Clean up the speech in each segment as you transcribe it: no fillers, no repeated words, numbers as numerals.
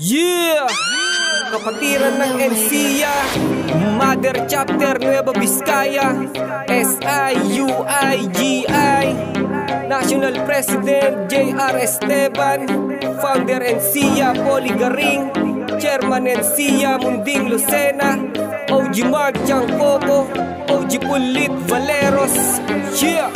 Yeah! Kapatiran ng NCIA, Mother Chapter Nueva Vizcaya, SIUIGI, National President J.R. Esteban, Founder NCIA Polly Garing, Chairman NCIA Munding Lucena, OG Mark Chancoco, OG Pulit Valeros. Yeah!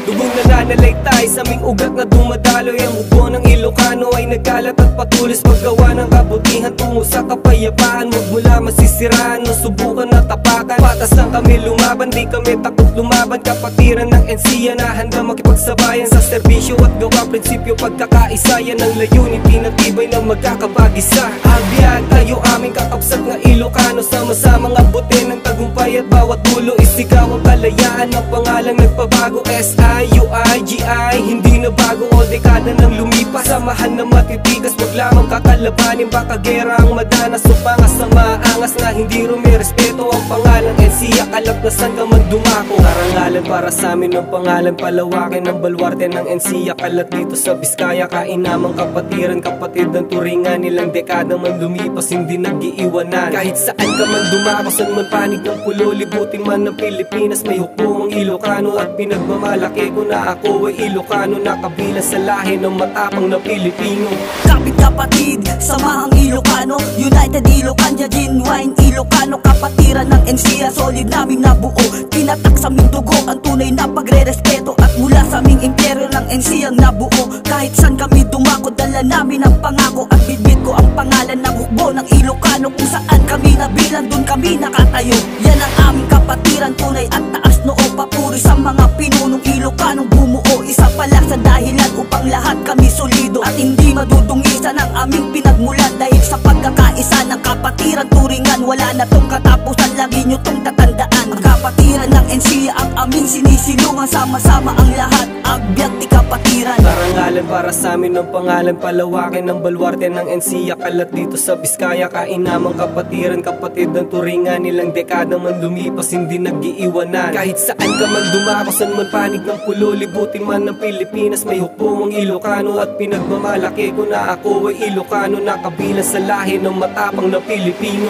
Dugong nananalaytay sa aming ugat na dumadaloy. Ang ubo ng Ilocano ay nagkalat at patuloy paggawa ng kabutihan tungo sa kapayapaan. Magmula masisiraan o subukan na tapakan, patas lang kami lumaban, di kami takot lumaban. Kapatiran ng NCIA na handa makipagsabayan sa serbisyo at gawa prinsipyo pagkakaisa. Yan ang layunin, pinatibay na magkakapag-isa. Abiyag tayo aming kakapsat na Ilocano, sama-samang abutin ng tagumpay at bawat dulo isigaw ang kalayaan. Ang pangalang nagpabago, SIUIGI, hindi na bago o dekada nang lumipas. Samahan na matitigas, wag lamang kakalabanin, baka gera ang madanas o pangas na maangas na hindi rumirespeto ang pangalan NCIA. Kalap na saan ka man dumako, karangalan para sa amin ang pangalan, palawakin ng baluarte ng NCIA. Kalat dito sa Vizcaya, kainamang kapatiran, kapatid ng turingan. Ilang dekada man lumipas, hindi nag-iiwanan. Kahit saan ka man dumako, saan man panig ng pulo, libutin man ng Pilipinas, may hukbong ang Ilocano at pinagmamalaki ko na ako ay Ilocano, nakabilang sa lahi ng matapang na Pilipino. Kapit kapatid, samahang Ilocano, United Ilocania, genuine Ilocano. Kapatiran ng NCIA, solid naming nabuo, tinatak sa aming dugo ang tunay na pagre-respeto. At mula sa aming imperyo ng NCIA ang nabuo, kahit saan kami dumako, dala namin ang pangako. At bibig ko ang pangalan ng hukbo ng Ilocano, kung saan kami nabilang, dun kami nakatayo. Yan ang aming kapatiran, tunay at taas noo, papuri sa mga pinunong Ilocanong bumuo. Isa pala sa dahilan upang lahat kami solido at hindi madudungisan ang aming pinagmulan. Dahil sa pagkakaisa ng kapatiran turingan, wala na tong katapusan, lagi nyo tong tatandaan. Ang kapatiran ng NCIA ang aming sinisilungan, sama-sama ang lahat, agbyat di kapatiran. Karangalan para sa amin ang pangalan, palawakin ng baluarte ng NCIA. Kalat dito sa Vizcaya, kainamang kapatiran, kapatid ng turingan. Ilang dekada man lumipas, hindi nag-iiwanan. Kahit saan ka man dumako, saan man panig ng pulo, libutin man ng Pilipinas, may hukbong ang Ilocano at pinagmamalaki ko na ako ay Ilocano, nakabilang sa lahi ng matapang na Pilipino.